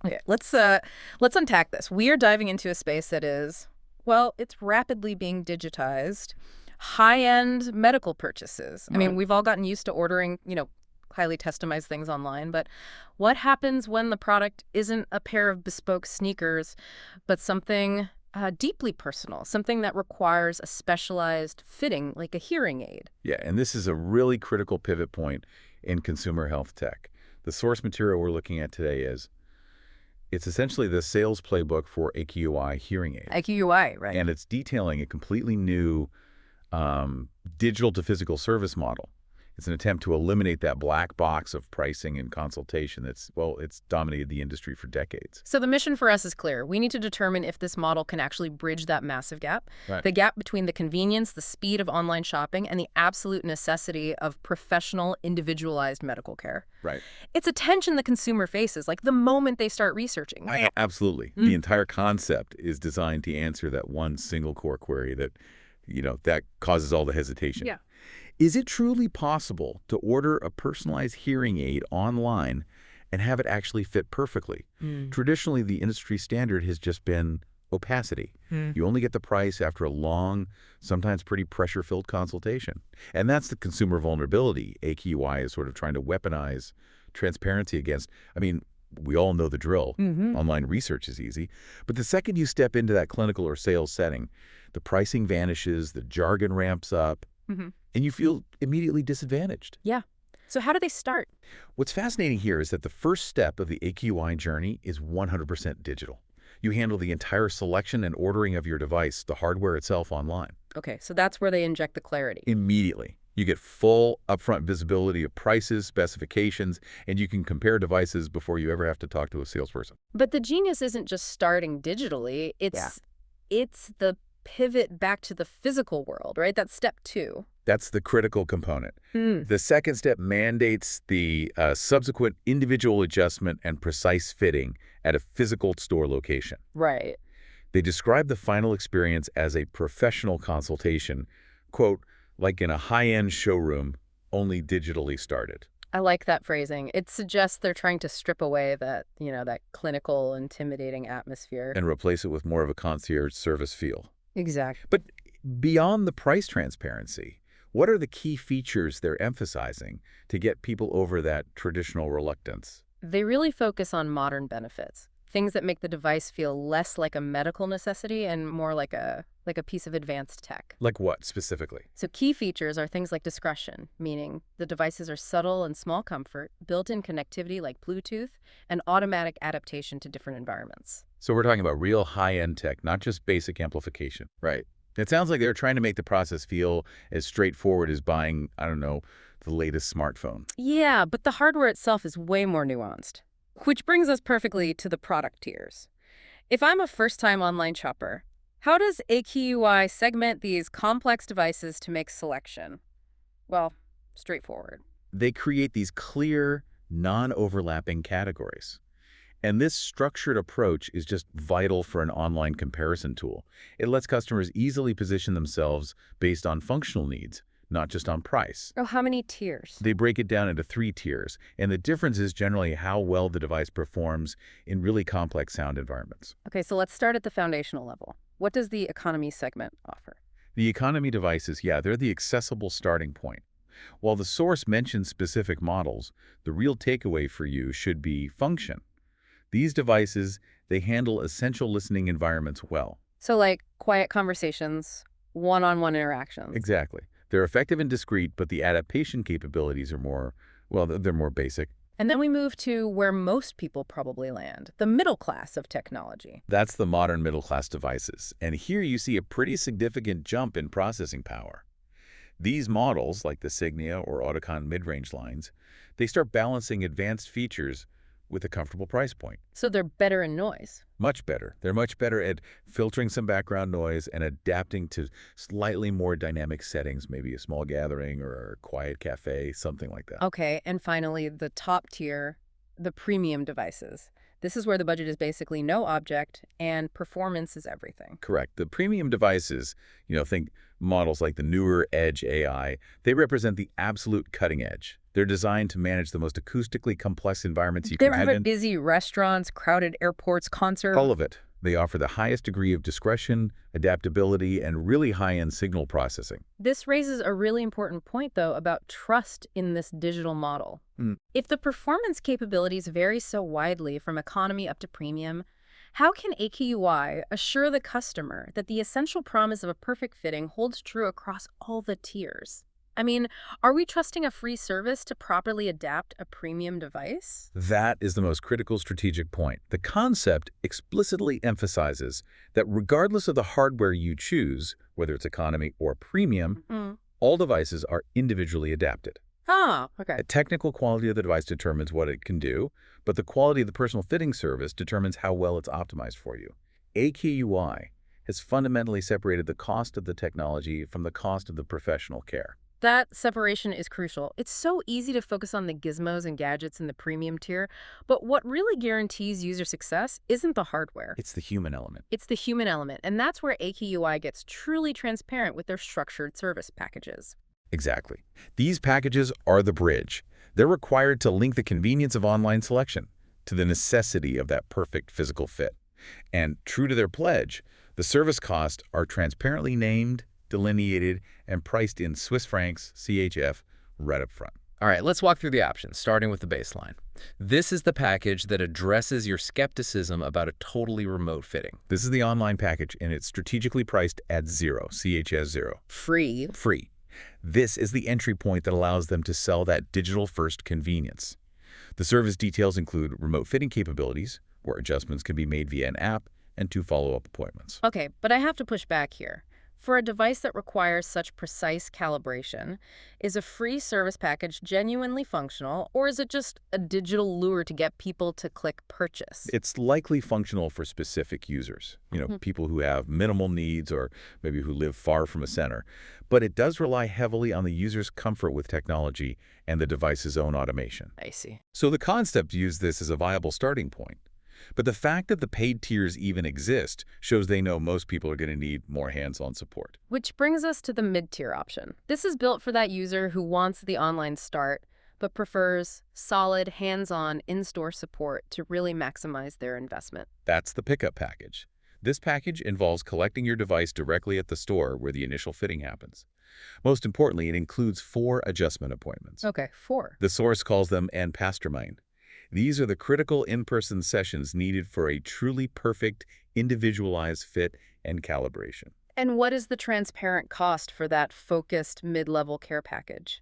Okay, let's unpack this. We are diving into a space that is, well, it's rapidly being digitized. High-end medical purchases. I mean, Right. we've all gotten used to ordering, highly customized things online, but what happens when the product isn't a pair of bespoke sneakers, but something deeply personal, something that requires a specialized fitting, like a hearing aid? Yeah, and this is a really critical pivot point in consumer health tech. The source material we're looking at today it's essentially the sales playbook for AKUI hearing aids, AKUI, right? and it's detailing a completely new digital to physical service model. It's an attempt to eliminate that black box of pricing and consultation it's dominated the industry for decades. So the mission for us is clear. We need to determine if this model can actually bridge that massive gap, Right. the gap between the convenience, the speed of online shopping, and the absolute necessity of professional, individualized medical care. Right. It's a tension the consumer faces, like the moment they start researching. Absolutely. The entire concept is designed to answer that one single core query that causes all the hesitation. Yeah. Is it truly possible to order a personalized hearing aid online and have it actually fit perfectly? Traditionally, the industry standard has just been opacity. You only get the price after a long, sometimes pretty pressure-filled consultation. And that's the consumer vulnerability AQI is sort of trying to weaponize transparency against. I mean, we all know the drill. Online research is easy. But the second you step into that clinical or sales setting, the pricing vanishes, the jargon ramps up, and you feel immediately disadvantaged. Yeah. So how do they start? What's fascinating here is that the first step of the AQI journey is 100% digital. You handle the entire selection and ordering of your device, the hardware itself, online. Okay, so that's where they inject the clarity. Immediately. You get full upfront visibility of prices, specifications, and you can compare devices before you ever have to talk to a salesperson. But the genius isn't just starting digitally. It's the pivot back to the physical world, right? That's step 2. That's the critical component. The second step mandates the subsequent individual adjustment and precise fitting at a physical store location. Right. They describe the final experience as a professional consultation, quote, like in a high-end showroom, only digitally started. I like that phrasing. It suggests they're trying to strip away that clinical, intimidating atmosphere. And replace it with more of a concierge service feel. Exactly. But beyond the price transparency, what are the key features they're emphasizing to get people over that traditional reluctance? They really focus on modern benefits, things that make the device feel less like a medical necessity and more like a piece of advanced tech. Like what, specifically? So key features are things like discretion, meaning the devices are subtle and small comfort, built-in connectivity like Bluetooth, and automatic adaptation to different environments. So we're talking about real high-end tech, not just basic amplification. Right. It sounds like they're trying to make the process feel as straightforward as buying, I don't know, the latest smartphone. Yeah, but the hardware itself is way more nuanced. Which brings us perfectly to the product tiers. If I'm a first-time online shopper, how does AKUI segment these complex devices to make selection? Well, straightforward. They create these clear, non-overlapping categories. And this structured approach is just vital for an online comparison tool. It lets customers easily position themselves based on functional needs, not just on price. Oh, how many tiers? They break it down into 3 tiers, and the difference is generally how well the device performs in really complex sound environments. Okay, so let's start at the foundational level. What does the economy segment offer? The economy devices, they're the accessible starting point. While the source mentions specific models, the real takeaway for you should be function. These devices, they handle essential listening environments well. So like quiet conversations, one-on-one interactions. Exactly. They're effective and discreet, but the adaptation capabilities are they're more basic. And then we move to where most people probably land, the middle class of technology. That's the modern middle-class devices. And here you see a pretty significant jump in processing power. These models, like the Signia or Autocon mid-range lines, they start balancing advanced features with a comfortable price point. So they're better in noise. Much better. They're much better at filtering some background noise and adapting to slightly more dynamic settings, maybe a small gathering or a quiet cafe, something like that. Okay, and finally, the top tier, the premium devices. This is where the budget is basically no object and performance is everything. Correct. The premium devices, think Models like the newer Edge AI, they represent the absolute cutting edge. They're designed to manage the most acoustically complex environments you can They're imagine. busy restaurants, crowded airports, concert. All of it. They offer the highest degree of discretion, adaptability, and really high-end signal processing. This raises a really important point, though, about trust in this digital model. If the performance capabilities vary so widely from economy up to premium, how can AKUI assure the customer that the essential promise of a perfect fitting holds true across all the tiers? I mean, are we trusting a free service to properly adapt a premium device? That is the most critical strategic point. The concept explicitly emphasizes that regardless of the hardware you choose, whether it's economy or premium, all devices are individually adapted. Ah, okay. The technical quality of the device determines what it can do, but the quality of the personal fitting service determines how well it's optimized for you. AKUI has fundamentally separated the cost of the technology from the cost of the professional care. That separation is crucial. It's so easy to focus on the gizmos and gadgets in the premium tier, but what really guarantees user success isn't the hardware. It's the human element. It's the human element, and that's where AKUI gets truly transparent with their structured service packages. Exactly. These packages are the bridge. They're required to link the convenience of online selection to the necessity of that perfect physical fit. And true to their pledge, the service costs are transparently named, delineated, and priced in Swiss francs, CHF, right up front. All right, let's walk through the options, starting with the baseline. This is the package that addresses your skepticism about a totally remote fitting. This is the online package, and it's strategically priced at zero, CHS 0. Free. Free. This is the entry point that allows them to sell that digital-first convenience. The service details include remote fitting capabilities, where adjustments can be made via an app, and 2 follow-up appointments. Okay, but I have to push back here. For a device that requires such precise calibration, is a free service package genuinely functional, or is it just a digital lure to get people to click purchase? It's likely functional for specific users, people who have minimal needs or maybe who live far from a center. But it does rely heavily on the user's comfort with technology and the device's own automation. I see. So the concept views this as a viable starting point. But the fact that the paid tiers even exist shows they know most people are going to need more hands-on support. Which brings us to the mid-tier option. This is built for that user who wants the online start, but prefers solid, hands-on, in-store support to really maximize their investment. That's the pickup package. This package involves collecting your device directly at the store where the initial fitting happens. Most importantly, it includes 4 adjustment appointments. Okay, 4. The source calls them en pastermine. These are the critical in-person sessions needed for a truly perfect, individualized fit and calibration. And what is the transparent cost for that focused mid-level care package?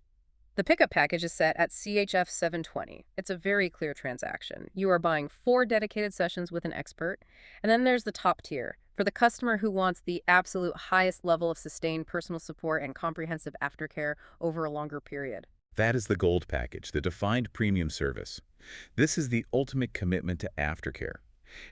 The pickup package is set at CHF 720. It's a very clear transaction. You are buying 4 dedicated sessions with an expert. And then there's the top tier, for the customer who wants the absolute highest level of sustained personal support and comprehensive aftercare over a longer period. That is the gold package, the defined premium service. This is the ultimate commitment to aftercare.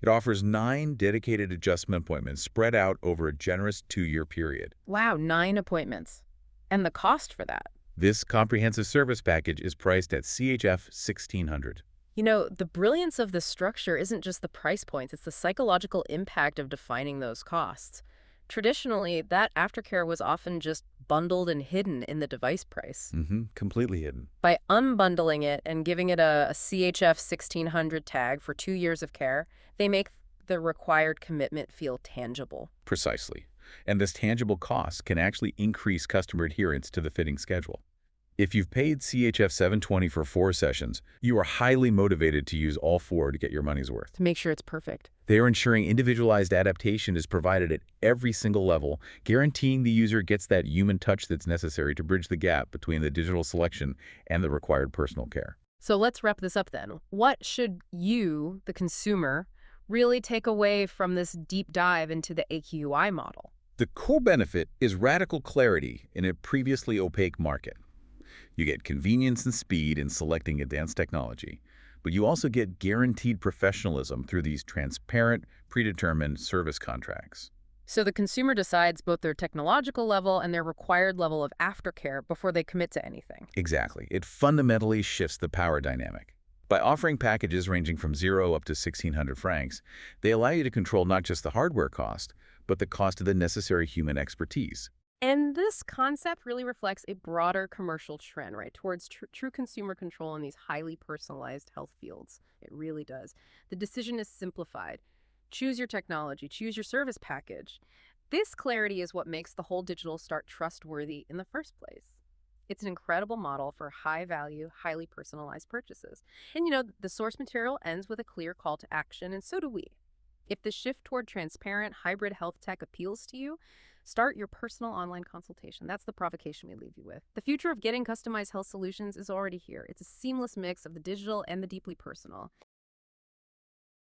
It offers 9 dedicated adjustment appointments spread out over a generous 2-year period. Wow, 9 appointments. And the cost for that? This comprehensive service package is priced at CHF 1600. You know, the brilliance of this structure isn't just the price points, it's the psychological impact of defining those costs. Traditionally, that aftercare was often just bundled and hidden in the device price. Completely hidden. By unbundling it and giving it a CHF 1600 tag for 2 years of care, they make the required commitment feel tangible. Precisely. And this tangible cost can actually increase customer adherence to the fitting schedule. If you've paid CHF 720 for 4 sessions, you are highly motivated to use all 4 to get your money's worth. To make sure it's perfect. They are ensuring individualized adaptation is provided at every single level, guaranteeing the user gets that human touch that's necessary to bridge the gap between the digital selection and the required personal care. So let's wrap this up then. What should you, the consumer, really take away from this deep dive into the AKUI model? The core benefit is radical clarity in a previously opaque market. You get convenience and speed in selecting advanced technology, but you also get guaranteed professionalism through these transparent, predetermined service contracts. So the consumer decides both their technological level and their required level of aftercare before they commit to anything. Exactly. It fundamentally shifts the power dynamic. By offering packages ranging from 0 up to 1,600 francs, they allow you to control not just the hardware cost, but the cost of the necessary human expertise. And this concept really reflects a broader commercial trend, right, towards true consumer control in these highly personalized health fields. It really does. The decision is simplified. Choose your technology, choose your service package. This clarity is what makes the whole digital start trustworthy in the first place. It's an incredible model for high-value, highly personalized purchases. And the source material ends with a clear call to action, and so do we. If the shift toward transparent, hybrid health tech appeals to you, start your personal online consultation. That's the provocation we leave you with. The future of getting customized health solutions is already here. It's a seamless mix of the digital and the deeply personal.